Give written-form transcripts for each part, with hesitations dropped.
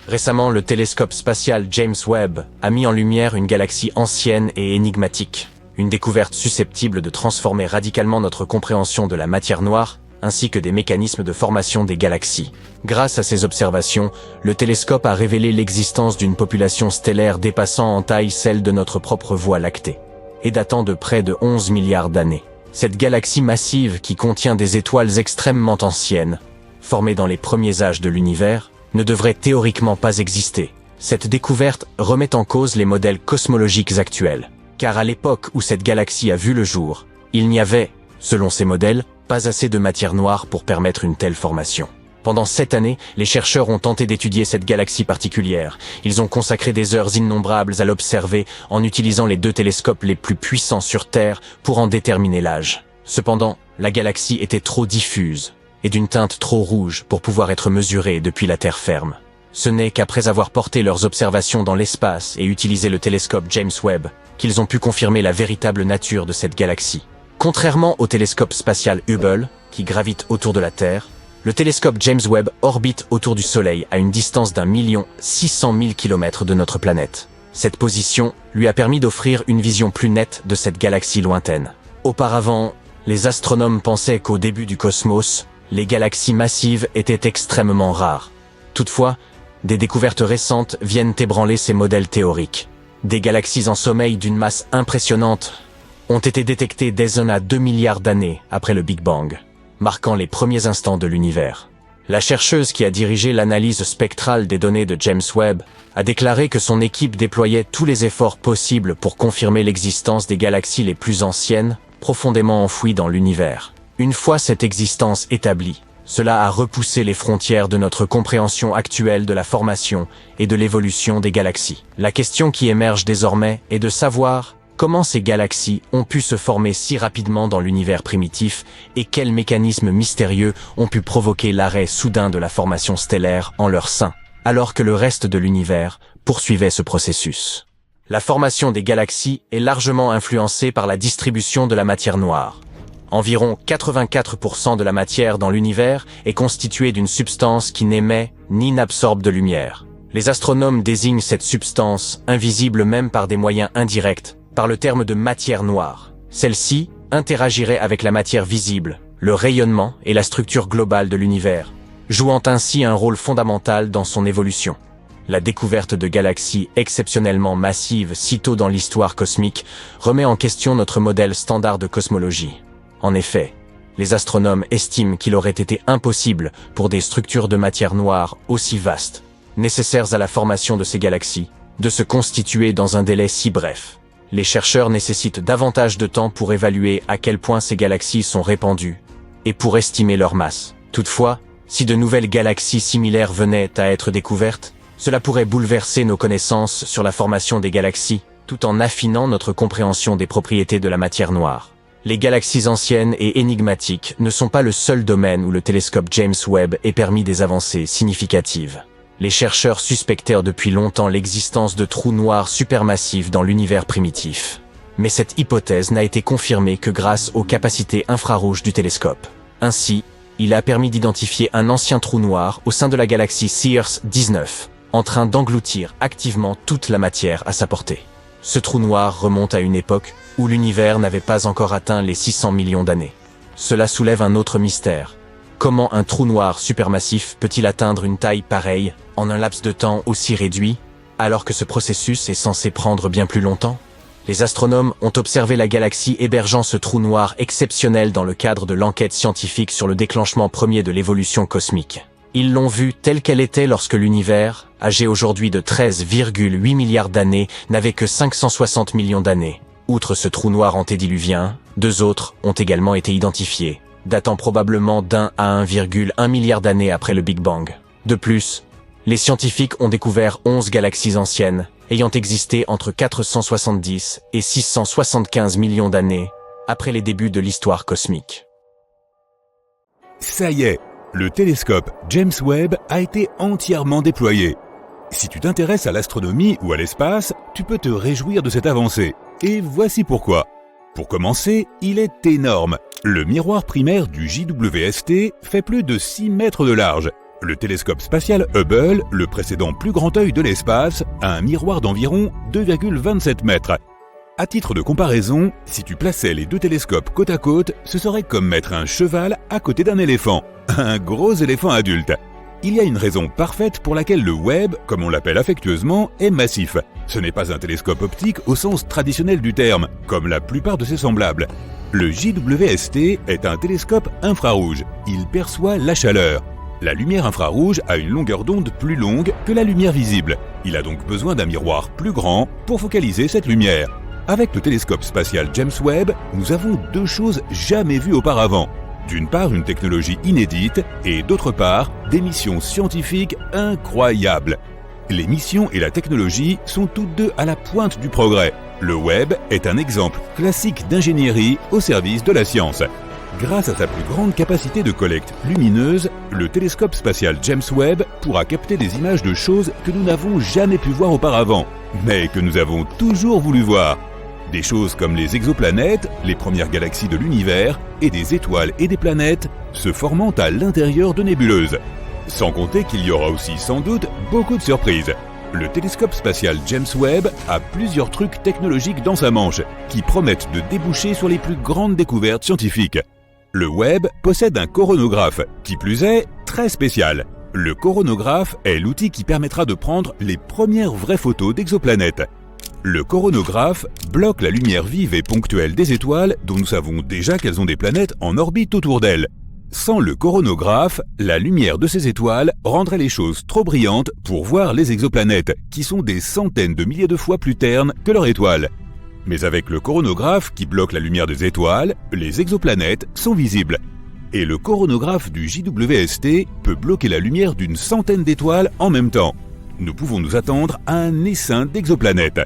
Récemment, le télescope spatial James Webb a mis en lumière une galaxie ancienne et énigmatique, une découverte susceptible de transformer radicalement notre compréhension de la matière noire, ainsi que des mécanismes de formation des galaxies. Grâce à ces observations, le télescope a révélé l'existence d'une population stellaire dépassant en taille celle de notre propre Voie lactée, et datant de près de 11 milliards d'années. Cette galaxie massive qui contient des étoiles extrêmement anciennes, formées dans les premiers âges de l'univers, ne devrait théoriquement pas exister. Cette découverte remet en cause les modèles cosmologiques actuels, car à l'époque où cette galaxie a vu le jour, il n'y avait, selon ces modèles, pas assez de matière noire pour permettre une telle formation. Pendant 7 années, les chercheurs ont tenté d'étudier cette galaxie particulière. Ils ont consacré des heures innombrables à l'observer en utilisant les 2 télescopes les plus puissants sur Terre pour en déterminer l'âge. Cependant, la galaxie était trop diffuse et d'une teinte trop rouge pour pouvoir être mesurée depuis la terre ferme. Ce n'est qu'après avoir porté leurs observations dans l'espace et utilisé le télescope James Webb qu'ils ont pu confirmer la véritable nature de cette galaxie. Contrairement au télescope spatial Hubble, qui gravite autour de la Terre, le télescope James Webb orbite autour du Soleil à une distance d'1 600 000 km de notre planète. Cette position lui a permis d'offrir une vision plus nette de cette galaxie lointaine. Auparavant, les astronomes pensaient qu'au début du cosmos, les galaxies massives étaient extrêmement rares. Toutefois, des découvertes récentes viennent ébranler ces modèles théoriques. Des galaxies en sommeil d'une masse impressionnante ont été détectées dès 1 à 2 milliards d'années après le Big Bang, marquant les premiers instants de l'univers. La chercheuse qui a dirigé l'analyse spectrale des données de James Webb a déclaré que son équipe déployait tous les efforts possibles pour confirmer l'existence des galaxies les plus anciennes, profondément enfouies dans l'univers. Une fois cette existence établie, cela a repoussé les frontières de notre compréhension actuelle de la formation et de l'évolution des galaxies. La question qui émerge désormais est de savoir comment ces galaxies ont pu se former si rapidement dans l'univers primitif et quels mécanismes mystérieux ont pu provoquer l'arrêt soudain de la formation stellaire en leur sein, alors que le reste de l'univers poursuivait ce processus. La formation des galaxies est largement influencée par la distribution de la matière noire. Environ 84% de la matière dans l'univers est constituée d'une substance qui n'émet ni n'absorbe de lumière. Les astronomes désignent cette substance, invisible même par des moyens indirects, par le terme de matière noire. Celle-ci interagirait avec la matière visible, le rayonnement et la structure globale de l'univers, jouant ainsi un rôle fondamental dans son évolution. La découverte de galaxies exceptionnellement massives si tôt dans l'histoire cosmique remet en question notre modèle standard de cosmologie. En effet, les astronomes estiment qu'il aurait été impossible pour des structures de matière noire aussi vastes, nécessaires à la formation de ces galaxies, de se constituer dans un délai si bref. Les chercheurs nécessitent davantage de temps pour évaluer à quel point ces galaxies sont répandues et pour estimer leur masse. Toutefois, si de nouvelles galaxies similaires venaient à être découvertes, cela pourrait bouleverser nos connaissances sur la formation des galaxies, tout en affinant notre compréhension des propriétés de la matière noire. Les galaxies anciennes et énigmatiques ne sont pas le seul domaine où le télescope James Webb ait permis des avancées significatives. Les chercheurs suspectèrent depuis longtemps l'existence de trous noirs supermassifs dans l'univers primitif. Mais cette hypothèse n'a été confirmée que grâce aux capacités infrarouges du télescope. Ainsi, il a permis d'identifier un ancien trou noir au sein de la galaxie Sears 19, en train d'engloutir activement toute la matière à sa portée. Ce trou noir remonte à une époque où l'univers n'avait pas encore atteint les 600 millions d'années. Cela soulève un autre mystère. Comment un trou noir supermassif peut-il atteindre une taille pareille en un laps de temps aussi réduit, alors que ce processus est censé prendre bien plus longtemps? Les astronomes ont observé la galaxie hébergeant ce trou noir exceptionnel dans le cadre de l'enquête scientifique sur le déclenchement premier de l'évolution cosmique. Ils l'ont vue telle qu'elle était lorsque l'univers, âgé aujourd'hui de 13,8 milliards d'années, n'avait que 560 millions d'années. Outre ce trou noir antédiluvien, 2 autres ont également été identifiés, datant probablement d'1 à 1,1 milliard d'années après le Big Bang. De plus, les scientifiques ont découvert 11 galaxies anciennes, ayant existé entre 470 et 675 millions d'années, après les débuts de l'histoire cosmique. Ça y est, le télescope James Webb a été entièrement déployé. Si tu t'intéresses à l'astronomie ou à l'espace, tu peux te réjouir de cette avancée. Et voici pourquoi. Pour commencer, il est énorme. Le miroir primaire du JWST fait plus de 6 mètres de large. Le télescope spatial Hubble, le précédent plus grand œil de l'espace, a un miroir d'environ 2,27 mètres. À titre de comparaison, si tu plaçais les deux télescopes côte à côte, ce serait comme mettre un cheval à côté d'un éléphant. Un gros éléphant adulte. Il y a une raison parfaite pour laquelle le Webb, comme on l'appelle affectueusement, est massif. Ce n'est pas un télescope optique au sens traditionnel du terme, comme la plupart de ses semblables. Le JWST est un télescope infrarouge. Il perçoit la chaleur. La lumière infrarouge a une longueur d'onde plus longue que la lumière visible. Il a donc besoin d'un miroir plus grand pour focaliser cette lumière. Avec le télescope spatial James Webb, nous avons deux choses jamais vues auparavant. D'une part, une technologie inédite et d'autre part, des missions scientifiques incroyables. Les missions et la technologie sont toutes deux à la pointe du progrès. Le Webb est un exemple classique d'ingénierie au service de la science. Grâce à sa plus grande capacité de collecte lumineuse, le télescope spatial James Webb pourra capter des images de choses que nous n'avons jamais pu voir auparavant, mais que nous avons toujours voulu voir. Des choses comme les exoplanètes, les premières galaxies de l'univers, et des étoiles et des planètes se formant à l'intérieur de nébuleuses. Sans compter qu'il y aura aussi sans doute beaucoup de surprises. Le télescope spatial James Webb a plusieurs trucs technologiques dans sa manche, qui promettent de déboucher sur les plus grandes découvertes scientifiques. Le Webb possède un coronographe, qui plus est, très spécial. Le coronographe est l'outil qui permettra de prendre les premières vraies photos d'exoplanètes. Le coronographe bloque la lumière vive et ponctuelle des étoiles dont nous savons déjà qu'elles ont des planètes en orbite autour d'elles. Sans le coronographe, la lumière de ces étoiles rendrait les choses trop brillantes pour voir les exoplanètes, qui sont des centaines de milliers de fois plus ternes que leur étoile. Mais avec le coronographe qui bloque la lumière des étoiles, les exoplanètes sont visibles. Et le coronographe du JWST peut bloquer la lumière d'une centaine d'étoiles en même temps. Nous pouvons nous attendre à un essaim d'exoplanètes.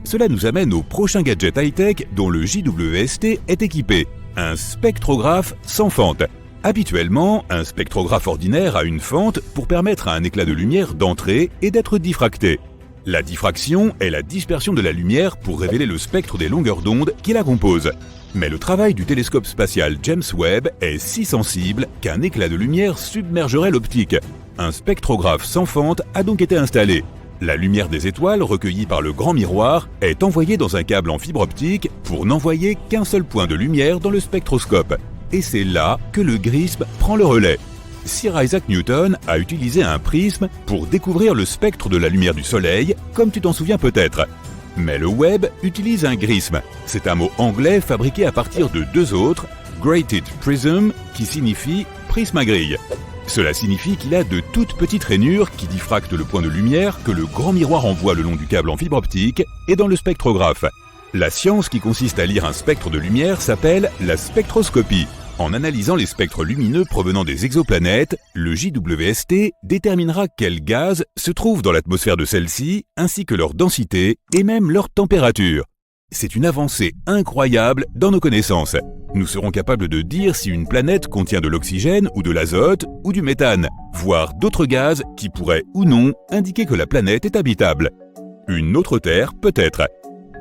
Cela nous amène au prochain gadget high-tech dont le JWST est équipé, un spectrographe sans fente. Habituellement, un spectrographe ordinaire a une fente pour permettre à un éclat de lumière d'entrer et d'être diffracté. La diffraction est la dispersion de la lumière pour révéler le spectre des longueurs d'onde qui la composent. Mais le travail du télescope spatial James Webb est si sensible qu'un éclat de lumière submergerait l'optique. Un spectrographe sans fente a donc été installé. La lumière des étoiles recueillie par le grand miroir est envoyée dans un câble en fibre optique pour n'envoyer qu'un seul point de lumière dans le spectroscope. Et c'est là que le grisme prend le relais. Sir Isaac Newton a utilisé un prisme pour découvrir le spectre de la lumière du Soleil, comme tu t'en souviens peut-être. Mais le Webb utilise un grisme. C'est un mot anglais fabriqué à partir de deux autres, Grated Prism, qui signifie prisme à grille. Cela signifie qu'il a de toutes petites rainures qui diffractent le point de lumière que le grand miroir envoie le long du câble en fibre optique et dans le spectrographe. La science qui consiste à lire un spectre de lumière s'appelle la spectroscopie. En analysant les spectres lumineux provenant des exoplanètes, le JWST déterminera quels gaz se trouvent dans l'atmosphère de celle-ci, ainsi que leur densité et même leur température. C'est une avancée incroyable dans nos connaissances. Nous serons capables de dire si une planète contient de l'oxygène ou de l'azote ou du méthane, voire d'autres gaz qui pourraient ou non indiquer que la planète est habitable. Une autre Terre peut-être.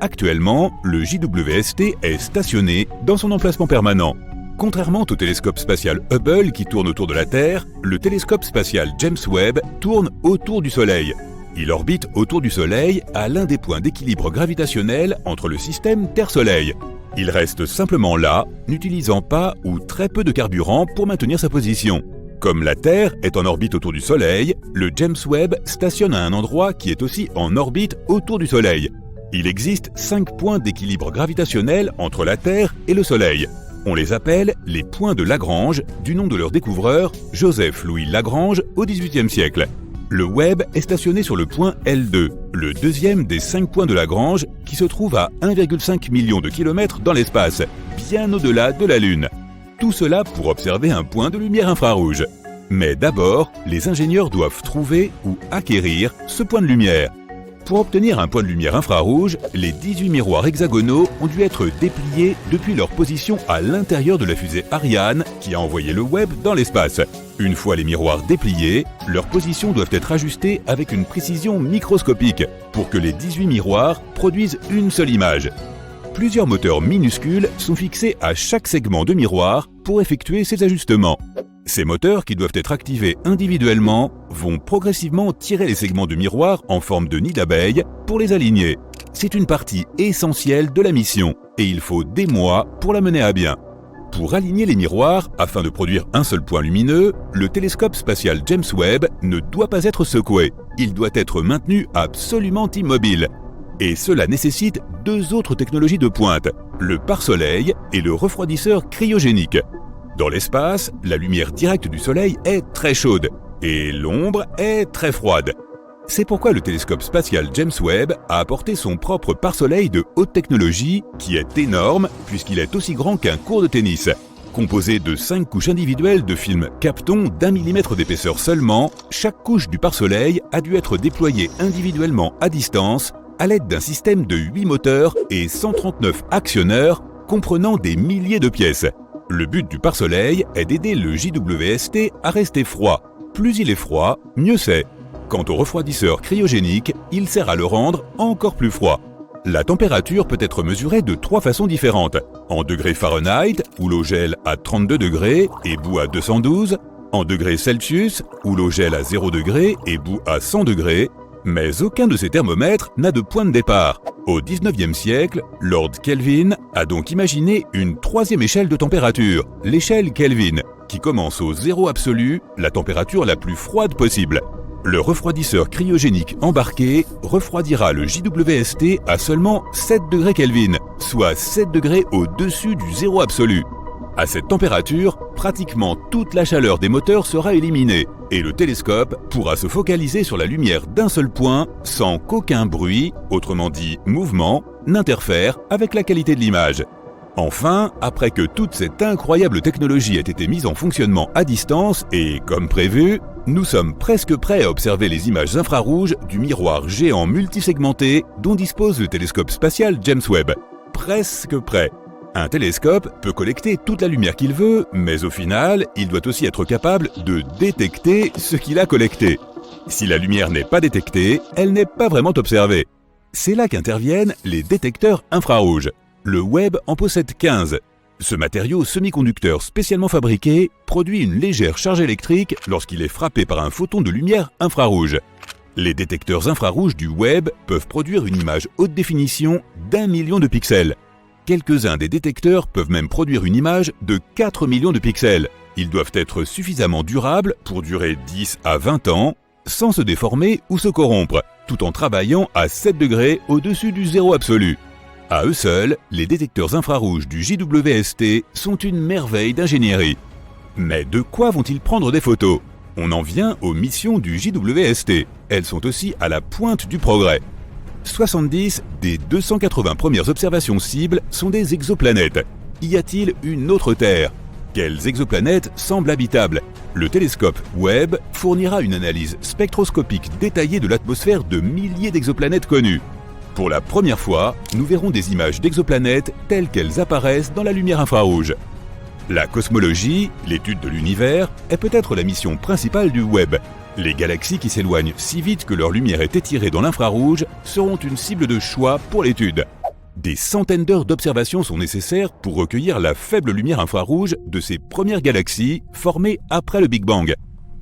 Actuellement, le JWST est stationné dans son emplacement permanent. Contrairement au télescope spatial Hubble qui tourne autour de la Terre, le télescope spatial James Webb tourne autour du Soleil. Il orbite autour du Soleil à l'un des points d'équilibre gravitationnel entre le système Terre-Soleil. Il reste simplement là, n'utilisant pas ou très peu de carburant pour maintenir sa position. Comme la Terre est en orbite autour du Soleil, le James Webb stationne à un endroit qui est aussi en orbite autour du Soleil. Il existe 5 points d'équilibre gravitationnel entre la Terre et le Soleil. On les appelle les points de Lagrange, du nom de leur découvreur, Joseph-Louis Lagrange, au XVIIIe siècle. Le Webb est stationné sur le point L2, le deuxième des 5 points de Lagrange, qui se trouve à 1,5 million de kilomètres dans l'espace, bien au-delà de la Lune. Tout cela pour observer un point de lumière infrarouge. Mais d'abord, les ingénieurs doivent trouver ou acquérir ce point de lumière. Pour obtenir un point de lumière infrarouge, les 18 miroirs hexagonaux ont dû être dépliés depuis leur position à l'intérieur de la fusée Ariane qui a envoyé le Webb dans l'espace. Une fois les miroirs dépliés, leurs positions doivent être ajustées avec une précision microscopique pour que les 18 miroirs produisent une seule image. Plusieurs moteurs minuscules sont fixés à chaque segment de miroir pour effectuer ces ajustements. Ces moteurs, qui doivent être activés individuellement, vont progressivement tirer les segments de miroir en forme de nid d'abeille pour les aligner. C'est une partie essentielle de la mission et il faut des mois pour la mener à bien. Pour aligner les miroirs, afin de produire un seul point lumineux, le télescope spatial James Webb ne doit pas être secoué. Il doit être maintenu absolument immobile. Et cela nécessite deux autres technologies de pointe, le pare-soleil et le refroidisseur cryogénique. Dans l'espace, la lumière directe du Soleil est très chaude et l'ombre est très froide. C'est pourquoi le télescope spatial James Webb a apporté son propre pare-soleil de haute technologie qui est énorme puisqu'il est aussi grand qu'un court de tennis. Composé de 5 couches individuelles de film Kapton d'1 mm d'épaisseur seulement, chaque couche du pare-soleil a dû être déployée individuellement à distance à l'aide d'un système de 8 moteurs et 139 actionneurs comprenant des milliers de pièces. Le but du pare-soleil est d'aider le JWST à rester froid. Plus il est froid, mieux c'est. Quant au refroidisseur cryogénique, il sert à le rendre encore plus froid. La température peut être mesurée de 3 façons différentes. En degrés Fahrenheit, où l'eau gèle à 32 degrés et bout à 212, en degrés Celsius, où l'eau gèle à 0 degrés et bout à 100 degrés, mais aucun de ces thermomètres n'a de point de départ. Au XIXe siècle, Lord Kelvin a donc imaginé une troisième échelle de température, l'échelle Kelvin, qui commence au zéro absolu, la température la plus froide possible. Le refroidisseur cryogénique embarqué refroidira le JWST à seulement 7 degrés Kelvin, soit 7 degrés au-dessus du zéro absolu. À cette température, pratiquement toute la chaleur des moteurs sera éliminée et le télescope pourra se focaliser sur la lumière d'un seul point sans qu'aucun bruit, autrement dit mouvement, n'interfère avec la qualité de l'image. Enfin, après que toute cette incroyable technologie ait été mise en fonctionnement à distance et comme prévu, nous sommes presque prêts à observer les images infrarouges du miroir géant multisegmenté dont dispose le télescope spatial James Webb. Presque prêt. Un télescope peut collecter toute la lumière qu'il veut, mais au final, il doit aussi être capable de détecter ce qu'il a collecté. Si la lumière n'est pas détectée, elle n'est pas vraiment observée. C'est là qu'interviennent les détecteurs infrarouges. Le Webb en possède 15. Ce matériau semi-conducteur spécialement fabriqué produit une légère charge électrique lorsqu'il est frappé par un photon de lumière infrarouge. Les détecteurs infrarouges du Webb peuvent produire une image haute définition d'1 million de pixels. Quelques-uns des détecteurs peuvent même produire une image de 4 millions de pixels. Ils doivent être suffisamment durables pour durer 10 à 20 ans, sans se déformer ou se corrompre, tout en travaillant à 7 degrés au-dessus du zéro absolu. À eux seuls, les détecteurs infrarouges du JWST sont une merveille d'ingénierie. Mais de quoi vont-ils prendre des photos ? On en vient aux missions du JWST. Elles sont aussi à la pointe du progrès. 70 des 280 premières observations cibles sont des exoplanètes. Y a-t-il une autre Terre ? Quelles exoplanètes semblent habitables ? Le télescope Webb fournira une analyse spectroscopique détaillée de l'atmosphère de milliers d'exoplanètes connues. Pour la première fois, nous verrons des images d'exoplanètes telles qu'elles apparaissent dans la lumière infrarouge. La cosmologie, l'étude de l'univers, est peut-être la mission principale du Webb. Les galaxies qui s'éloignent si vite que leur lumière est étirée dans l'infrarouge seront une cible de choix pour l'étude. Des centaines d'heures d'observation sont nécessaires pour recueillir la faible lumière infrarouge de ces premières galaxies formées après le Big Bang.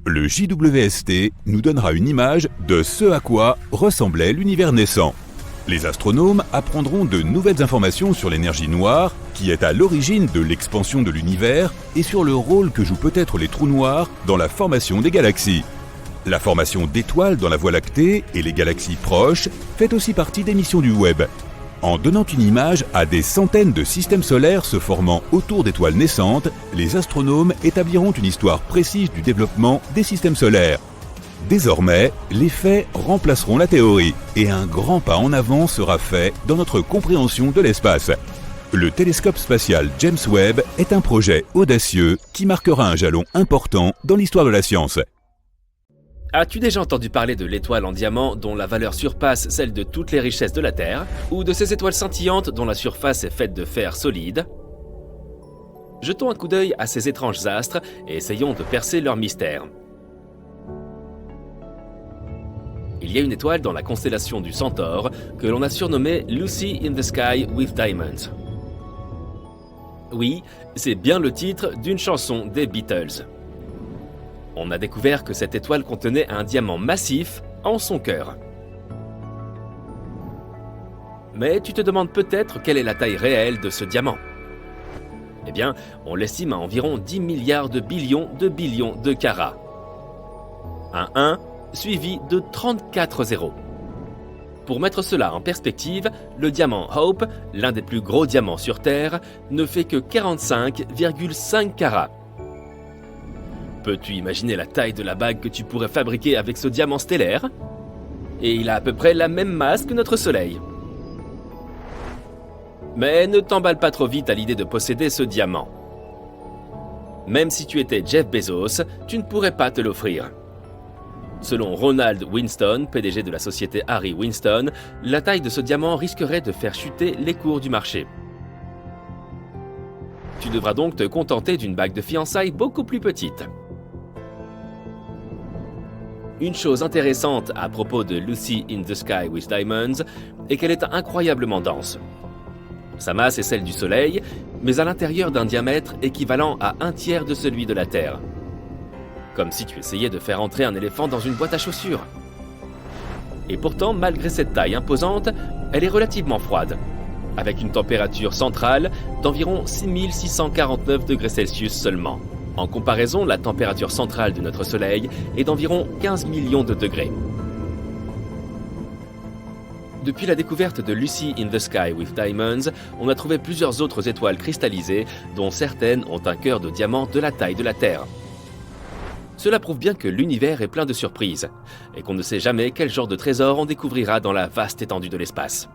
Le JWST nous donnera une image de ce à quoi ressemblait l'univers naissant. Les astronomes apprendront de nouvelles informations sur l'énergie noire, qui est à l'origine de l'expansion de l'univers, et sur le rôle que jouent peut-être les trous noirs dans la formation des galaxies. La formation d'étoiles dans la Voie lactée et les galaxies proches fait aussi partie des missions du Webb. En donnant une image à des centaines de systèmes solaires se formant autour d'étoiles naissantes, les astronomes établiront une histoire précise du développement des systèmes solaires. Désormais, les faits remplaceront la théorie et un grand pas en avant sera fait dans notre compréhension de l'espace. Le télescope spatial James Webb est un projet audacieux qui marquera un jalon important dans l'histoire de la science. As-tu déjà entendu parler de l'étoile en diamant dont la valeur surpasse celle de toutes les richesses de la Terre, ou de ces étoiles scintillantes dont la surface est faite de fer solide ? Jetons un coup d'œil à ces étranges astres et essayons de percer leur mystère. Il y a une étoile dans la constellation du Centaure que l'on a surnommée Lucy in the Sky with Diamonds. Oui, c'est bien le titre d'une chanson des Beatles. On a découvert que cette étoile contenait un diamant massif en son cœur. Mais tu te demandes peut-être quelle est la taille réelle de ce diamant. Eh bien, on l'estime à environ 10 milliards de billions de carats. Un 1 suivi de 34 zéros. Pour mettre cela en perspective, le diamant Hope, l'un des plus gros diamants sur Terre, ne fait que 45,5 carats. Peux-tu imaginer la taille de la bague que tu pourrais fabriquer avec ce diamant stellaire? Et il a à peu près la même masse que notre Soleil. Mais ne t'emballe pas trop vite à l'idée de posséder ce diamant. Même si tu étais Jeff Bezos, tu ne pourrais pas te l'offrir. Selon Ronald Winston, PDG de la société Harry Winston, la taille de ce diamant risquerait de faire chuter les cours du marché. Tu devras donc te contenter d'une bague de fiançailles beaucoup plus petite. Une chose intéressante à propos de Lucy in the Sky with Diamonds est qu'elle est incroyablement dense. Sa masse est celle du Soleil, mais à l'intérieur d'un diamètre équivalent à 1/3 de celui de la Terre. Comme si tu essayais de faire entrer un éléphant dans une boîte à chaussures. Et pourtant, malgré cette taille imposante, elle est relativement froide, avec une température centrale d'environ 6649 degrés Celsius seulement. En comparaison, la température centrale de notre Soleil est d'environ 15 millions de degrés. Depuis la découverte de Lucy in the Sky with Diamonds, on a trouvé plusieurs autres étoiles cristallisées, dont certaines ont un cœur de diamant de la taille de la Terre. Cela prouve bien que l'univers est plein de surprises, et qu'on ne sait jamais quel genre de trésor on découvrira dans la vaste étendue de l'espace.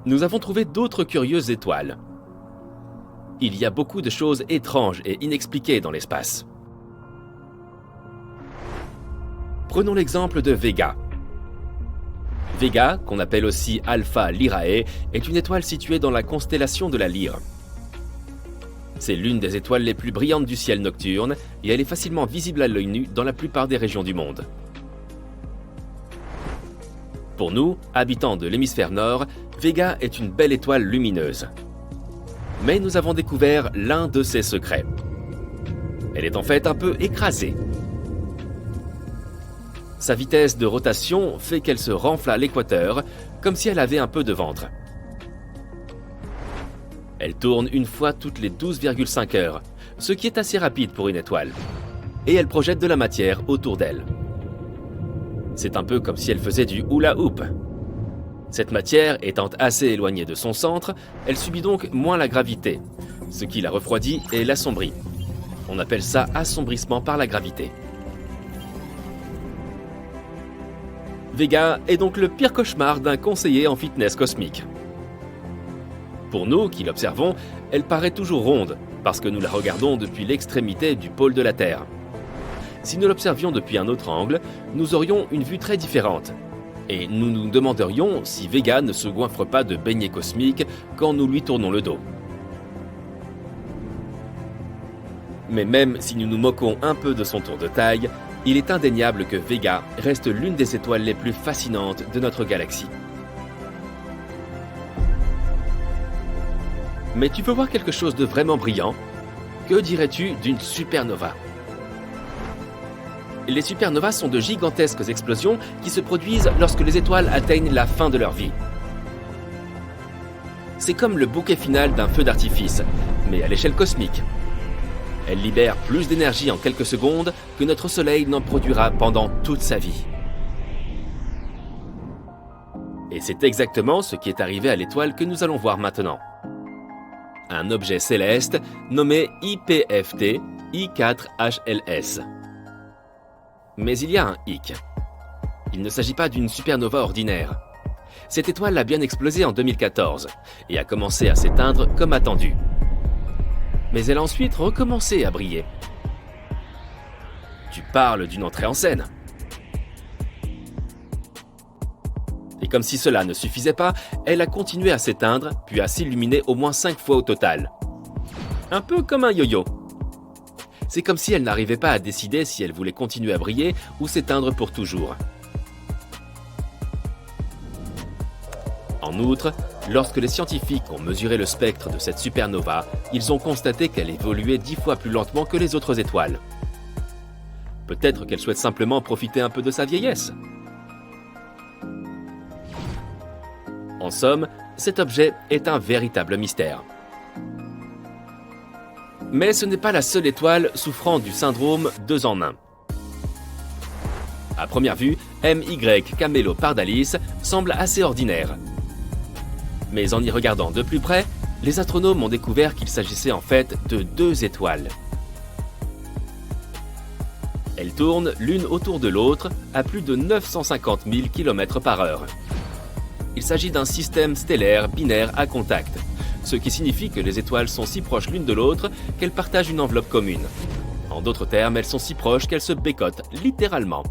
Nous avons trouvé d'autres curieuses étoiles. Il y a beaucoup de choses étranges et inexpliquées dans l'espace. Prenons l'exemple de Vega. Vega, qu'on appelle aussi Alpha Lyrae, est une étoile située dans la constellation de la Lyre. C'est l'une des étoiles les plus brillantes du ciel nocturne et elle est facilement visible à l'œil nu dans la plupart des régions du monde. Pour nous, habitants de l'hémisphère nord, Vega est une belle étoile lumineuse. Mais nous avons découvert l'un de ses secrets. Elle est en fait un peu écrasée. Sa vitesse de rotation fait qu'elle se renfle à l'équateur, comme si elle avait un peu de ventre. Elle tourne une fois toutes les 12,5 heures, ce qui est assez rapide pour une étoile. Et elle projette de la matière autour d'elle. C'est un peu comme si elle faisait du hula hoop. Cette matière étant assez éloignée de son centre, elle subit donc moins la gravité, ce qui la refroidit et l'assombrit. On appelle ça assombrissement par la gravité. Vega est donc le pire cauchemar d'un conseiller en fitness cosmique. Pour nous qui l'observons, elle paraît toujours ronde, parce que nous la regardons depuis l'extrémité du pôle de la Terre. Si nous l'observions depuis un autre angle, nous aurions une vue très différente. Et nous nous demanderions si Vega ne se goinfre pas de beignets cosmiques quand nous lui tournons le dos. Mais même si nous nous moquons un peu de son tour de taille, il est indéniable que Vega reste l'une des étoiles les plus fascinantes de notre galaxie. Mais tu veux voir quelque chose de vraiment brillant? Que dirais-tu d'une supernova? Les supernovas sont de gigantesques explosions qui se produisent lorsque les étoiles atteignent la fin de leur vie. C'est comme le bouquet final d'un feu d'artifice, mais à l'échelle cosmique. Elle libère plus d'énergie en quelques secondes que notre Soleil n'en produira pendant toute sa vie. Et c'est exactement ce qui est arrivé à l'étoile que nous allons voir maintenant. Un objet céleste nommé IPFT I4HLS. Mais il y a un hic. Il ne s'agit pas d'une supernova ordinaire. Cette étoile a bien explosé en 2014 et a commencé à s'éteindre comme attendu. Mais elle a ensuite recommencé à briller. Tu parles d'une entrée en scène. Et comme si cela ne suffisait pas, elle a continué à s'éteindre, puis à s'illuminer au moins 5 fois au total. Un peu comme un yo-yo. C'est comme si elle n'arrivait pas à décider si elle voulait continuer à briller ou s'éteindre pour toujours. En outre, Lorsque les scientifiques ont mesuré le spectre de cette supernova, ils ont constaté qu'elle évoluait 10 fois plus lentement que les autres étoiles. Peut-être qu'elle souhaite simplement profiter un peu de sa vieillesse. En somme, cet objet est un véritable mystère. Mais ce n'est pas la seule étoile souffrant du syndrome 2 en 1. À première vue, MY Camelopardalis semble assez ordinaire. Mais en y regardant de plus près, les astronomes ont découvert qu'il s'agissait en fait de 2 étoiles. Elles tournent l'une autour de l'autre à plus de 950 000 km/h. Il s'agit d'un système stellaire binaire à contact, ce qui signifie que les étoiles sont si proches l'une de l'autre qu'elles partagent une enveloppe commune. En d'autres termes, elles sont si proches qu'elles se bécotent, littéralement.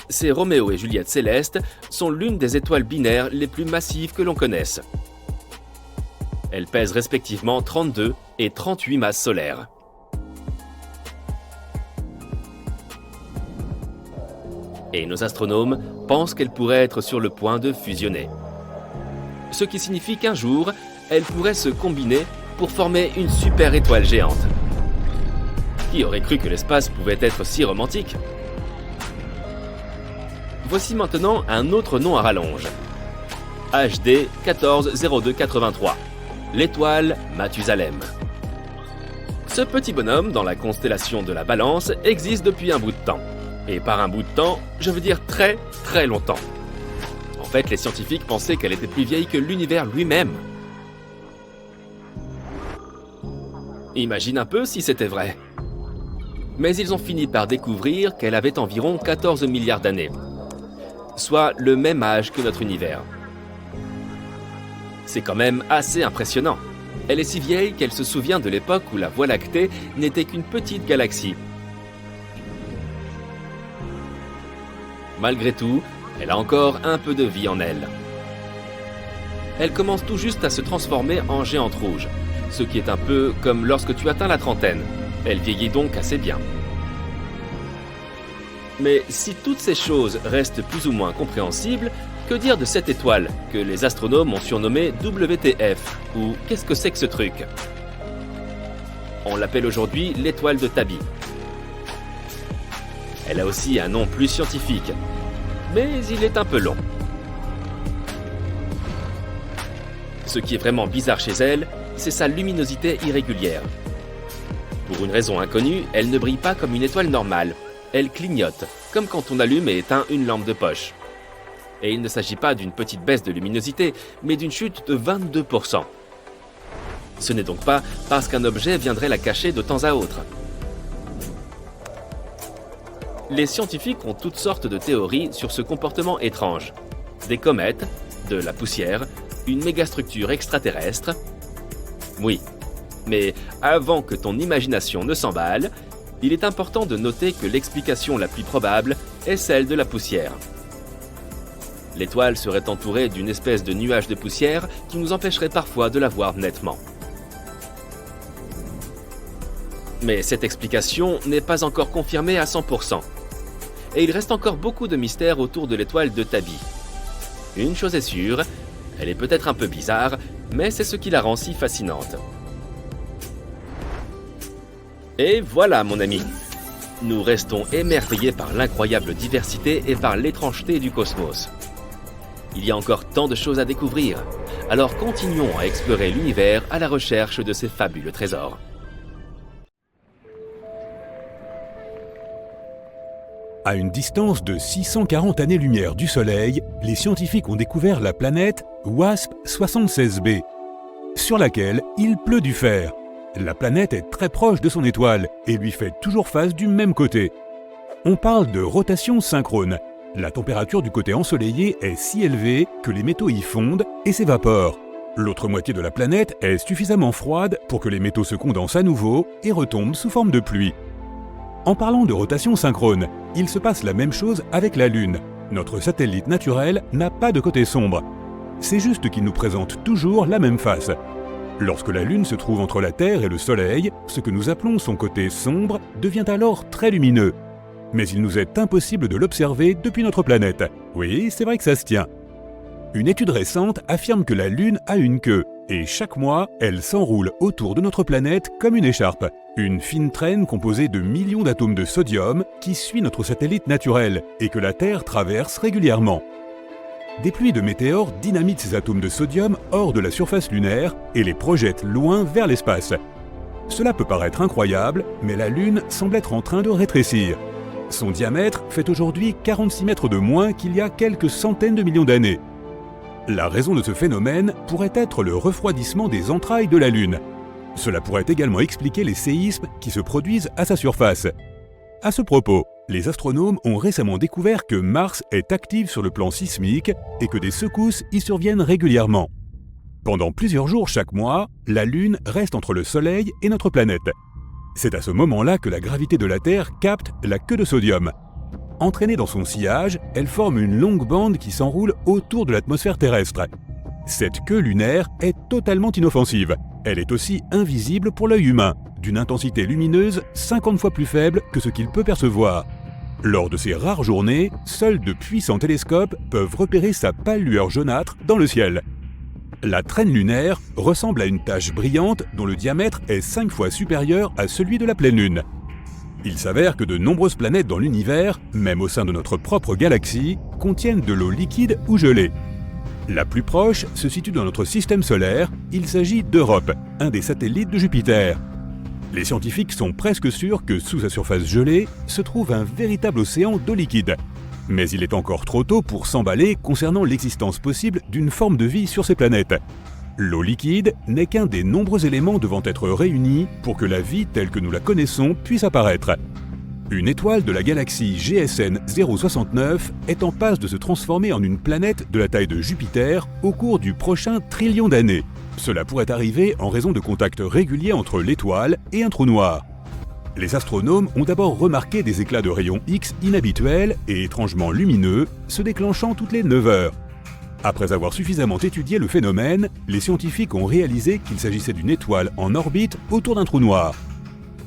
Ces Roméo et Juliette célestes sont l'une des étoiles binaires les plus massives que l'on connaisse. Elles pèsent respectivement 32 et 38 masses solaires. Et nos astronomes pensent qu'elles pourraient être sur le point de fusionner. Ce qui signifie qu'un jour, elles pourraient se combiner pour former une super étoile géante. Qui aurait cru que l'espace pouvait être si romantique ? Voici maintenant un autre nom à rallonge. HD 140283, l'étoile Mathusalem. Ce petit bonhomme dans la constellation de la Balance existe depuis un bout de temps. Et par un bout de temps, je veux dire très très longtemps. En fait, les scientifiques pensaient qu'elle était plus vieille que l'univers lui-même. Imagine un peu si c'était vrai. Mais ils ont fini par découvrir qu'elle avait environ 14 milliards d'années, soit le même âge que notre univers. C'est quand même assez impressionnant. Elle est si vieille qu'elle se souvient de l'époque où la Voie lactée n'était qu'une petite galaxie. Malgré tout, elle a encore un peu de vie en elle. Elle commence tout juste à se transformer en géante rouge, ce qui est un peu comme lorsque tu atteins la trentaine. Elle vieillit donc assez bien. Mais si toutes ces choses restent plus ou moins compréhensibles, que dire de cette étoile que les astronomes ont surnommée WTF, ou qu'est-ce que c'est que ce truc ? On l'appelle aujourd'hui l'étoile de Tabi. Elle a aussi un nom plus scientifique, mais il est un peu long. Ce qui est vraiment bizarre chez elle, c'est sa luminosité irrégulière. Pour une raison inconnue, elle ne brille pas comme une étoile normale. Elle clignote, comme quand on allume et éteint une lampe de poche. Et il ne s'agit pas d'une petite baisse de luminosité, mais d'une chute de 22%. Ce n'est donc pas parce qu'un objet viendrait la cacher de temps à autre. Les scientifiques ont toutes sortes de théories sur ce comportement étrange. Des comètes, de la poussière, une mégastructure extraterrestre. Oui, mais avant que ton imagination ne s'emballe, il est important de noter que l'explication la plus probable est celle de la poussière. L'étoile serait entourée d'une espèce de nuage de poussière qui nous empêcherait parfois de la voir nettement. Mais cette explication n'est pas encore confirmée à 100%. Et il reste encore beaucoup de mystères autour de l'étoile de Tabi. Une chose est sûre, elle est peut-être un peu bizarre, mais c'est ce qui la rend si fascinante. Et voilà, mon ami. Nous restons émerveillés par l'incroyable diversité et par l'étrangeté du cosmos. Il y a encore tant de choses à découvrir, alors continuons à explorer l'univers à la recherche de ces fabuleux trésors. À une distance de 640 années-lumière du Soleil, les scientifiques ont découvert la planète WASP-76b, sur laquelle il pleut du fer. La planète est très proche de son étoile et lui fait toujours face du même côté. On parle de rotation synchrone. La température du côté ensoleillé est si élevée que les métaux y fondent et s'évaporent. L'autre moitié de la planète est suffisamment froide pour que les métaux se condensent à nouveau et retombent sous forme de pluie. En parlant de rotation synchrone, il se passe la même chose avec la Lune. Notre satellite naturel n'a pas de côté sombre. C'est juste qu'il nous présente toujours la même face. Lorsque la Lune se trouve entre la Terre et le Soleil, ce que nous appelons son côté sombre devient alors très lumineux. Mais il nous est impossible de l'observer depuis notre planète. Oui, c'est vrai que ça se tient. Une étude récente affirme que la Lune a une queue, et chaque mois, elle s'enroule autour de notre planète comme une écharpe. Une fine traîne composée de millions d'atomes de sodium qui suit notre satellite naturel et que la Terre traverse régulièrement. Des pluies de météores dynamitent ces atomes de sodium hors de la surface lunaire et les projettent loin vers l'espace. Cela peut paraître incroyable, mais la Lune semble être en train de rétrécir. Son diamètre fait aujourd'hui 46 mètres de moins qu'il y a quelques centaines de millions d'années. La raison de ce phénomène pourrait être le refroidissement des entrailles de la Lune. Cela pourrait également expliquer les séismes qui se produisent à sa surface. À ce propos, les astronomes ont récemment découvert que Mars est active sur le plan sismique et que des secousses y surviennent régulièrement. Pendant plusieurs jours chaque mois, la Lune reste entre le Soleil et notre planète. C'est à ce moment-là que la gravité de la Terre capte la queue de sodium. Entraînée dans son sillage, elle forme une longue bande qui s'enroule autour de l'atmosphère terrestre. Cette queue lunaire est totalement inoffensive. Elle est aussi invisible pour l'œil humain, d'une intensité lumineuse 50 fois plus faible que ce qu'il peut percevoir. Lors de ces rares journées, seuls de puissants télescopes peuvent repérer sa pâle lueur jaunâtre dans le ciel. La traîne lunaire ressemble à une tache brillante dont le diamètre est 5 fois supérieur à celui de la pleine Lune. Il s'avère que de nombreuses planètes dans l'univers, même au sein de notre propre galaxie, contiennent de l'eau liquide ou gelée. La plus proche se situe dans notre système solaire, il s'agit d'Europe, un des satellites de Jupiter. Les scientifiques sont presque sûrs que sous sa surface gelée se trouve un véritable océan d'eau liquide. Mais il est encore trop tôt pour s'emballer concernant l'existence possible d'une forme de vie sur ces planètes. L'eau liquide n'est qu'un des nombreux éléments devant être réunis pour que la vie telle que nous la connaissons puisse apparaître. Une étoile de la galaxie GSN 069 est en passe de se transformer en une planète de la taille de Jupiter au cours du prochain trillion d'années. Cela pourrait arriver en raison de contacts réguliers entre l'étoile et un trou noir. Les astronomes ont d'abord remarqué des éclats de rayons X inhabituels et étrangement lumineux se déclenchant toutes les 9 heures. Après avoir suffisamment étudié le phénomène, les scientifiques ont réalisé qu'il s'agissait d'une étoile en orbite autour d'un trou noir.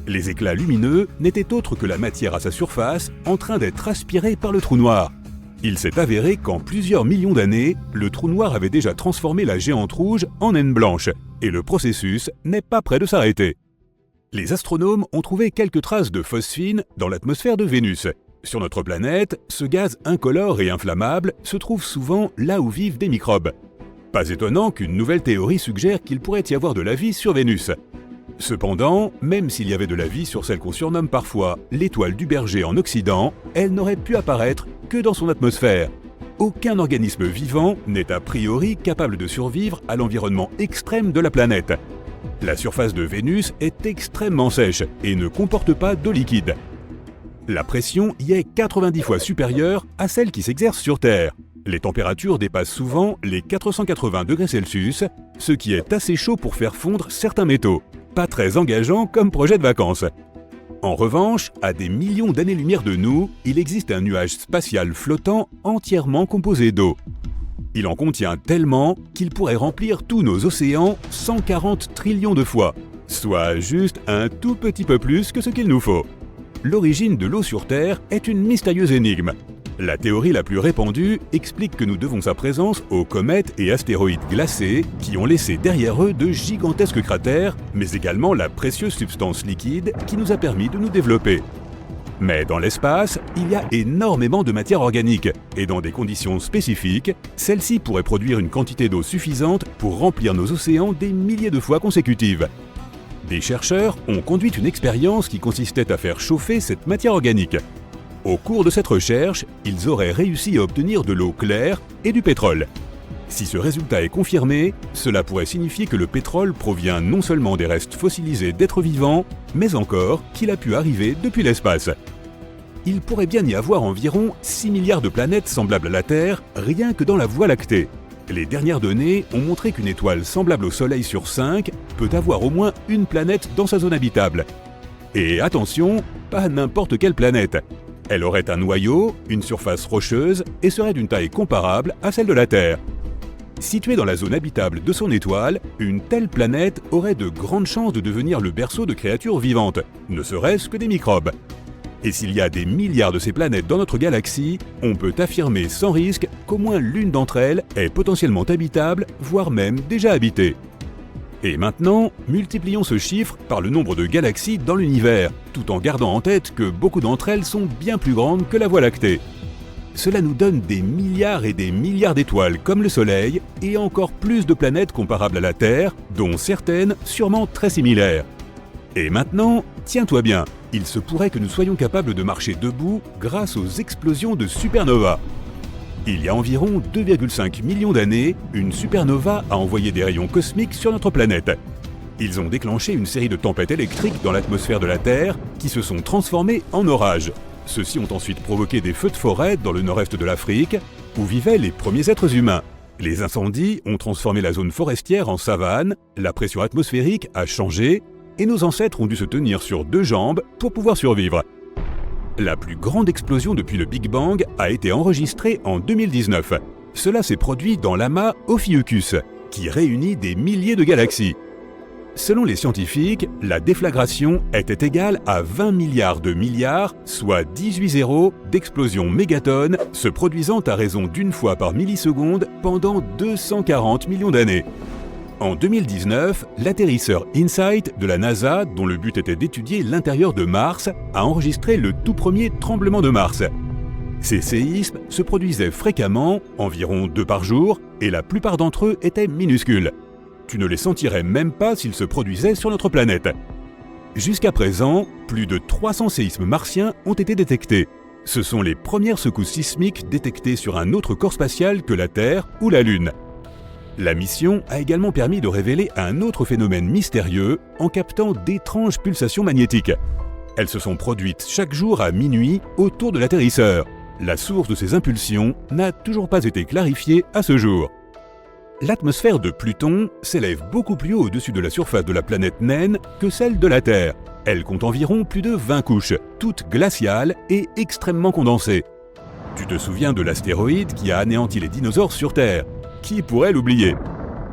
Les éclats lumineux n'étaient autres que la matière à sa surface en train d'être aspirée par le trou noir. Il s'est avéré qu'en plusieurs millions d'années, le trou noir avait déjà transformé la géante rouge en naine blanche, et le processus n'est pas près de s'arrêter. Les astronomes ont trouvé quelques traces de phosphine dans l'atmosphère de Vénus. Sur notre planète, ce gaz incolore et inflammable se trouve souvent là où vivent des microbes. Pas étonnant qu'une nouvelle théorie suggère qu'il pourrait y avoir de la vie sur Vénus. Cependant, même s'il y avait de la vie sur celle qu'on surnomme parfois l'étoile du berger en Occident, elle n'aurait pu apparaître que dans son atmosphère. Aucun organisme vivant n'est a priori capable de survivre à l'environnement extrême de la planète. La surface de Vénus est extrêmement sèche et ne comporte pas d'eau liquide. La pression y est 90 fois supérieure à celle qui s'exerce sur Terre. Les températures dépassent souvent les 480 degrés Celsius, ce qui est assez chaud pour faire fondre certains métaux. Pas très engageant comme projet de vacances. En revanche, à des millions d'années-lumière de nous, il existe un nuage spatial flottant entièrement composé d'eau. Il en contient tellement qu'il pourrait remplir tous nos océans 140 trillions de fois, soit juste un tout petit peu plus que ce qu'il nous faut. L'origine de l'eau sur Terre est une mystérieuse énigme. La théorie la plus répandue explique que nous devons sa présence aux comètes et astéroïdes glacés qui ont laissé derrière eux de gigantesques cratères, mais également la précieuse substance liquide qui nous a permis de nous développer. Mais dans l'espace, il y a énormément de matière organique, et dans des conditions spécifiques, celle-ci pourrait produire une quantité d'eau suffisante pour remplir nos océans des milliers de fois consécutives. Des chercheurs ont conduit une expérience qui consistait à faire chauffer cette matière organique. Au cours de cette recherche, ils auraient réussi à obtenir de l'eau claire et du pétrole. Si ce résultat est confirmé, cela pourrait signifier que le pétrole provient non seulement des restes fossilisés d'êtres vivants, mais encore qu'il a pu arriver depuis l'espace. Il pourrait bien y avoir environ 6 milliards de planètes semblables à la Terre, rien que dans la Voie lactée. Les dernières données ont montré qu'une étoile semblable au Soleil sur 5 peut avoir au moins une planète dans sa zone habitable. Et attention, pas n'importe quelle planète. Elle aurait un noyau, une surface rocheuse et serait d'une taille comparable à celle de la Terre. Située dans la zone habitable de son étoile, une telle planète aurait de grandes chances de devenir le berceau de créatures vivantes, ne serait-ce que des microbes. Et s'il y a des milliards de ces planètes dans notre galaxie, on peut affirmer sans risque qu'au moins l'une d'entre elles est potentiellement habitable, voire même déjà habitée. Et maintenant, multiplions ce chiffre par le nombre de galaxies dans l'univers, tout en gardant en tête que beaucoup d'entre elles sont bien plus grandes que la Voie lactée. Cela nous donne des milliards et des milliards d'étoiles comme le Soleil, et encore plus de planètes comparables à la Terre, dont certaines sûrement très similaires. Et maintenant, tiens-toi bien, il se pourrait que nous soyons capables de marcher debout grâce aux explosions de supernovas. Il y a environ 2,5 millions d'années, une supernova a envoyé des rayons cosmiques sur notre planète. Ils ont déclenché une série de tempêtes électriques dans l'atmosphère de la Terre qui se sont transformées en orages. Ceux-ci ont ensuite provoqué des feux de forêt dans le nord-est de l'Afrique, où vivaient les premiers êtres humains. Les incendies ont transformé la zone forestière en savane, la pression atmosphérique a changé, et nos ancêtres ont dû se tenir sur 2 jambes pour pouvoir survivre. La plus grande explosion depuis le Big Bang a été enregistrée en 2019. Cela s'est produit dans l'amas Ophiuchus, qui réunit des milliers de galaxies. Selon les scientifiques, la déflagration était égale à 20 milliards de milliards, soit 18 zéros d'explosions mégatonnes, se produisant à raison d'une fois par milliseconde pendant 240 millions d'années. En 2019, l'atterrisseur InSight de la NASA, dont le but était d'étudier l'intérieur de Mars, a enregistré le tout premier tremblement de Mars. Ces séismes se produisaient fréquemment, environ 2 par jour, et la plupart d'entre eux étaient minuscules. Tu ne les sentirais même pas s'ils se produisaient sur notre planète. Jusqu'à présent, plus de 300 séismes martiens ont été détectés. Ce sont les premières secousses sismiques détectées sur un autre corps spatial que la Terre ou la Lune. La mission a également permis de révéler un autre phénomène mystérieux en captant d'étranges pulsations magnétiques. Elles se sont produites chaque jour à minuit autour de l'atterrisseur. La source de ces impulsions n'a toujours pas été clarifiée à ce jour. L'atmosphère de Pluton s'élève beaucoup plus haut au-dessus de la surface de la planète naine que celle de la Terre. Elle compte environ plus de 20 couches, toutes glaciales et extrêmement condensées. Tu te souviens de l'astéroïde qui a anéanti les dinosaures sur Terre? Qui pourrait l'oublier?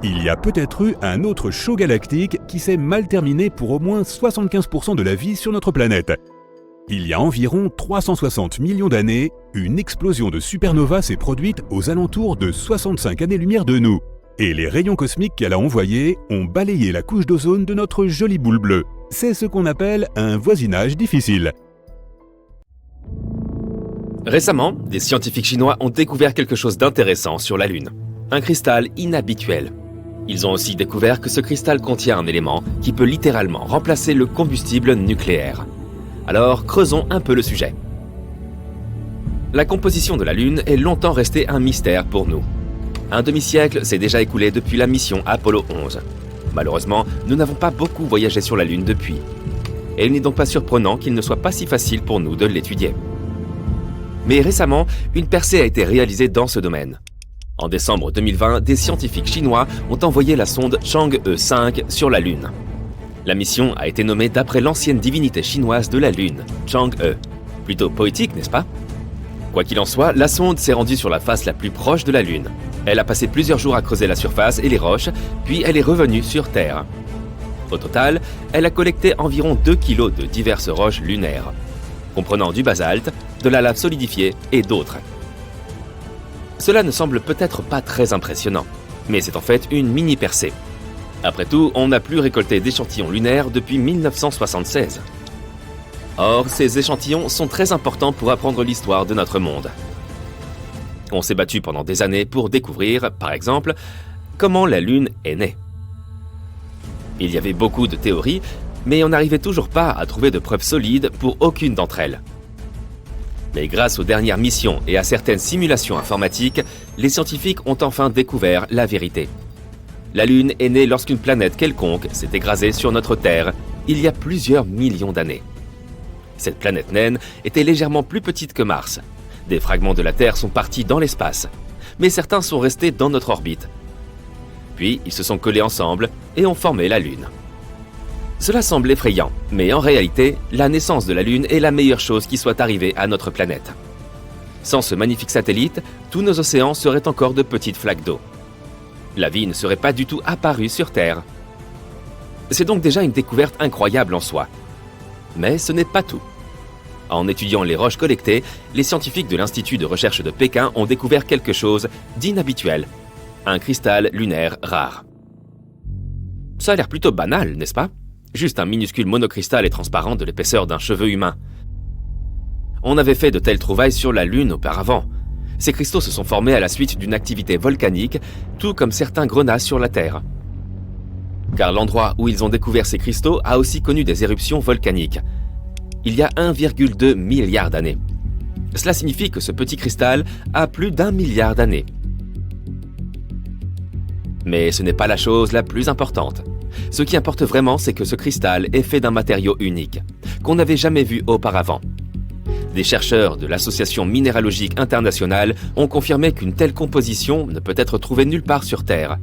Il y a peut-être eu un autre show galactique qui s'est mal terminé pour au moins 75% de la vie sur notre planète. Il y a environ 360 millions d'années, une explosion de supernova s'est produite aux alentours de 65 années-lumière de nous. Et les rayons cosmiques qu'elle a envoyés ont balayé la couche d'ozone de notre jolie boule bleue. C'est ce qu'on appelle un voisinage difficile. Récemment, des scientifiques chinois ont découvert quelque chose d'intéressant sur la Lune. Un cristal inhabituel. Ils ont aussi découvert que ce cristal contient un élément qui peut littéralement remplacer le combustible nucléaire. Alors, creusons un peu le sujet. La composition de la Lune est longtemps restée un mystère pour nous. Un demi-siècle s'est déjà écoulé depuis la mission Apollo 11. Malheureusement, nous n'avons pas beaucoup voyagé sur la Lune depuis. Et il n'est donc pas surprenant qu'il ne soit pas si facile pour nous de l'étudier. Mais récemment, une percée a été réalisée dans ce domaine. En décembre 2020, des scientifiques chinois ont envoyé la sonde Chang'e 5 sur la Lune. La mission a été nommée d'après l'ancienne divinité chinoise de la Lune, Chang'e. Plutôt poétique, n'est-ce pas? Quoi qu'il en soit, la sonde s'est rendue sur la face la plus proche de la Lune. Elle a passé plusieurs jours à creuser la surface et les roches, puis elle est revenue sur Terre. Au total, elle a collecté environ 2 kilos de diverses roches lunaires, comprenant du basalte, de la lave solidifiée et d'autres. Cela ne semble peut-être pas très impressionnant, mais c'est en fait une mini-percée. Après tout, on n'a plus récolté d'échantillons lunaires depuis 1976. Or, ces échantillons sont très importants pour apprendre l'histoire de notre monde. On s'est battu pendant des années pour découvrir, par exemple, comment la Lune est née. Il y avait beaucoup de théories, mais on n'arrivait toujours pas à trouver de preuves solides pour aucune d'entre elles. Mais grâce aux dernières missions et à certaines simulations informatiques, les scientifiques ont enfin découvert la vérité. La Lune est née lorsqu'une planète quelconque s'est écrasée sur notre Terre il y a plusieurs millions d'années. Cette planète naine était légèrement plus petite que Mars. Des fragments de la Terre sont partis dans l'espace, mais certains sont restés dans notre orbite. Puis ils se sont collés ensemble et ont formé la Lune. Cela semble effrayant, mais en réalité, la naissance de la Lune est la meilleure chose qui soit arrivée à notre planète. Sans ce magnifique satellite, tous nos océans seraient encore de petites flaques d'eau. La vie ne serait pas du tout apparue sur Terre. C'est donc déjà une découverte incroyable en soi. Mais ce n'est pas tout. En étudiant les roches collectées, les scientifiques de l'Institut de recherche de Pékin ont découvert quelque chose d'inhabituel. Un cristal lunaire rare. Ça a l'air plutôt banal, n'est-ce pas? Juste un minuscule monocristal et transparent de l'épaisseur d'un cheveu humain. On avait fait de telles trouvailles sur la Lune auparavant. Ces cristaux se sont formés à la suite d'une activité volcanique, tout comme certains grenats sur la Terre. Car l'endroit où ils ont découvert ces cristaux a aussi connu des éruptions volcaniques. Il y a 1,2 milliard d'années. Cela signifie que ce petit cristal a plus d'1 milliard d'années. Mais ce n'est pas la chose la plus importante. Ce qui importe vraiment, c'est que ce cristal est fait d'un matériau unique, qu'on n'avait jamais vu auparavant. Des chercheurs de l'Association minéralogique internationale ont confirmé qu'une telle composition ne peut être trouvée nulle part sur Terre.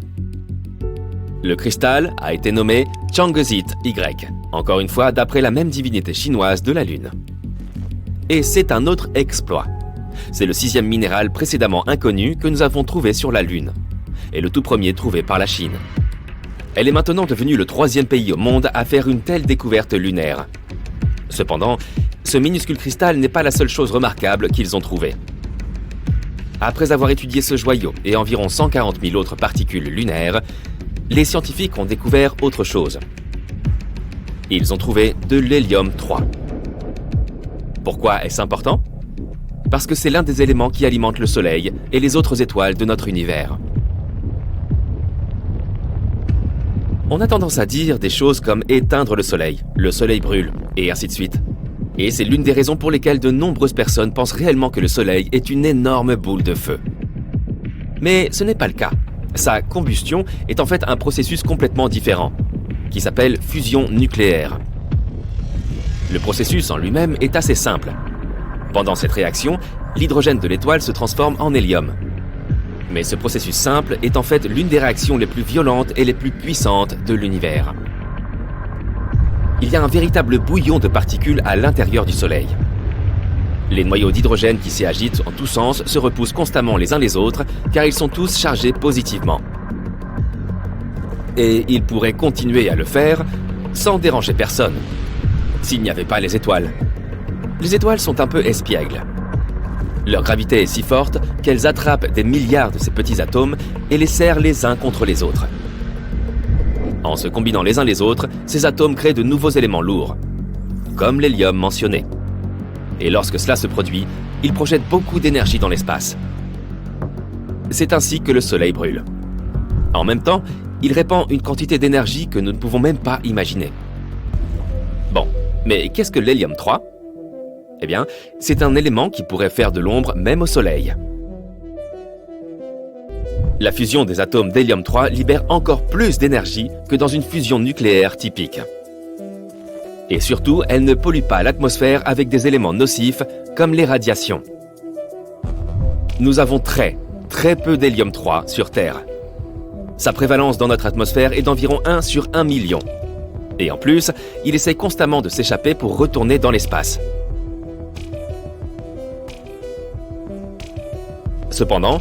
Le cristal a été nommé Changezit Y, encore une fois d'après la même divinité chinoise de la Lune. Et c'est un autre exploit. C'est le 6e minéral précédemment inconnu que nous avons trouvé sur la Lune, et le tout premier trouvé par la Chine. Elle est maintenant devenue le 3e pays au monde à faire une telle découverte lunaire. Cependant, ce minuscule cristal n'est pas la seule chose remarquable qu'ils ont trouvée. Après avoir étudié ce joyau et environ 140 000 autres particules lunaires, les scientifiques ont découvert autre chose. Ils ont trouvé de l'hélium 3. Pourquoi est-ce important? Parce que c'est l'un des éléments qui alimentent le Soleil et les autres étoiles de notre univers. On a tendance à dire des choses comme éteindre le Soleil brûle, et ainsi de suite. Et c'est l'une des raisons pour lesquelles de nombreuses personnes pensent réellement que le Soleil est une énorme boule de feu. Mais ce n'est pas le cas. Sa combustion est en fait un processus complètement différent, qui s'appelle fusion nucléaire. Le processus en lui-même est assez simple. Pendant cette réaction, l'hydrogène de l'étoile se transforme en hélium. Mais ce processus simple est en fait l'une des réactions les plus violentes et les plus puissantes de l'univers. Il y a un véritable bouillon de particules à l'intérieur du Soleil. Les noyaux d'hydrogène qui s'y agitent en tous sens se repoussent constamment les uns les autres car ils sont tous chargés positivement. Et ils pourraient continuer à le faire sans déranger personne, s'il n'y avait pas les étoiles. Les étoiles sont un peu espiègles. Leur gravité est si forte qu'elles attrapent des milliards de ces petits atomes et les serrent les uns contre les autres. En se combinant les uns les autres, ces atomes créent de nouveaux éléments lourds, comme l'hélium mentionné. Et lorsque cela se produit, ils projettent beaucoup d'énergie dans l'espace. C'est ainsi que le Soleil brûle. En même temps, il répand une quantité d'énergie que nous ne pouvons même pas imaginer. Bon, mais qu'est-ce que l'hélium 3 ? Eh bien, c'est un élément qui pourrait faire de l'ombre même au Soleil. La fusion des atomes d'hélium 3 libère encore plus d'énergie que dans une fusion nucléaire typique. Et surtout, elle ne pollue pas l'atmosphère avec des éléments nocifs comme les radiations. Nous avons très peu d'hélium 3 sur Terre. Sa prévalence dans notre atmosphère est d'environ 1 sur 1 million. Et en plus, il essaie constamment de s'échapper pour retourner dans l'espace. Cependant,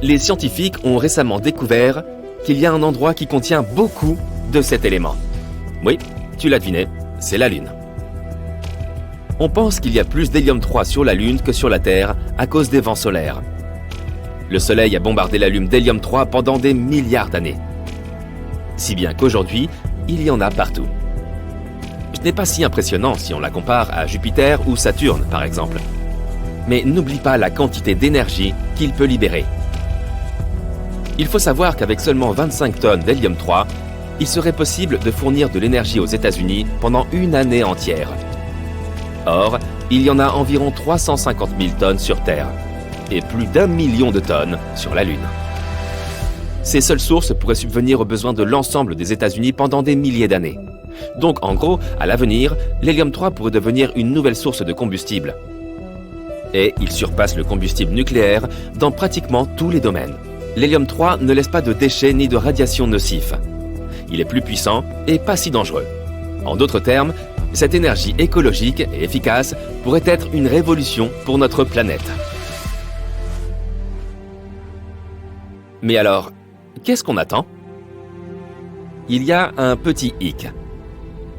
les scientifiques ont récemment découvert qu'il y a un endroit qui contient beaucoup de cet élément. Oui, tu l'as deviné, c'est la Lune. On pense qu'il y a plus d'hélium 3 sur la Lune que sur la Terre à cause des vents solaires. Le Soleil a bombardé la Lune d'hélium 3 pendant des milliards d'années. Si bien qu'aujourd'hui, il y en a partout. Ce n'est pas si impressionnant si on la compare à Jupiter ou Saturne, par exemple. Mais n'oublie pas la quantité d'énergie qu'il peut libérer. Il faut savoir qu'avec seulement 25 tonnes d'hélium 3, il serait possible de fournir de l'énergie aux États-Unis pendant une année entière. Or, il y en a environ 350 000 tonnes sur Terre, et plus d'1 million de tonnes sur la Lune. Ces seules sources pourraient subvenir aux besoins de l'ensemble des États-Unis pendant des milliers d'années. Donc, en gros, à l'avenir, l'hélium 3 pourrait devenir une nouvelle source de combustible. Et il surpasse le combustible nucléaire dans pratiquement tous les domaines. L'hélium 3 ne laisse pas de déchets ni de radiations nocifs. Il est plus puissant et pas si dangereux. En d'autres termes, cette énergie écologique et efficace pourrait être une révolution pour notre planète. Mais alors, qu'est-ce qu'on attend ? Il y a un petit hic.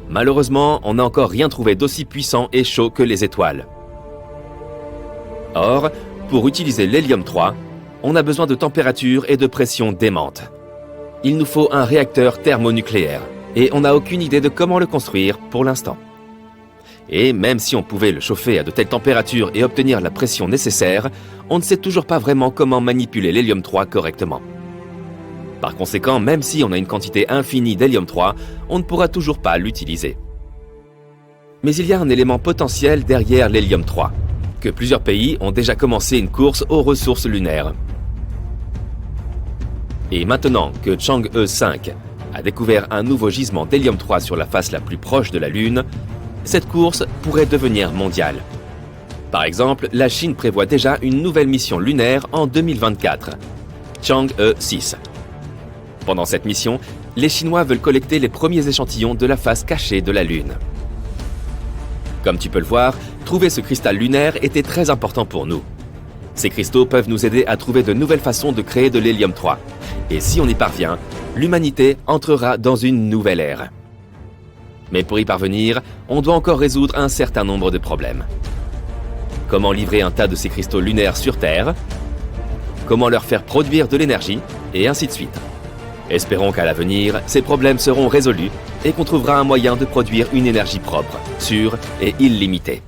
Malheureusement, on n'a encore rien trouvé d'aussi puissant et chaud que les étoiles. Or, pour utiliser l'hélium-3, on a besoin de température et de pression démentes. Il nous faut un réacteur thermonucléaire, et on n'a aucune idée de comment le construire pour l'instant. Et même si on pouvait le chauffer à de telles températures et obtenir la pression nécessaire, on ne sait toujours pas vraiment comment manipuler l'hélium-3 correctement. Par conséquent, même si on a une quantité infinie d'hélium-3, on ne pourra toujours pas l'utiliser. Mais il y a un élément potentiel derrière l'hélium-3, que plusieurs pays ont déjà commencé une course aux ressources lunaires. Et maintenant que Chang'e 5 a découvert un nouveau gisement d'hélium-3 sur la face la plus proche de la Lune, cette course pourrait devenir mondiale. Par exemple, la Chine prévoit déjà une nouvelle mission lunaire en 2024, Chang'e 6. Pendant cette mission, les Chinois veulent collecter les premiers échantillons de la face cachée de la Lune. Comme tu peux le voir, trouver ce cristal lunaire était très important pour nous. Ces cristaux peuvent nous aider à trouver de nouvelles façons de créer de l'hélium-3. Et si on y parvient, l'humanité entrera dans une nouvelle ère. Mais pour y parvenir, on doit encore résoudre un certain nombre de problèmes. Comment livrer un tas de ces cristaux lunaires sur Terre? Comment leur faire produire de l'énergie? Et ainsi de suite. Espérons qu'à l'avenir, ces problèmes seront résolus et qu'on trouvera un moyen de produire une énergie propre, sûre et illimitée.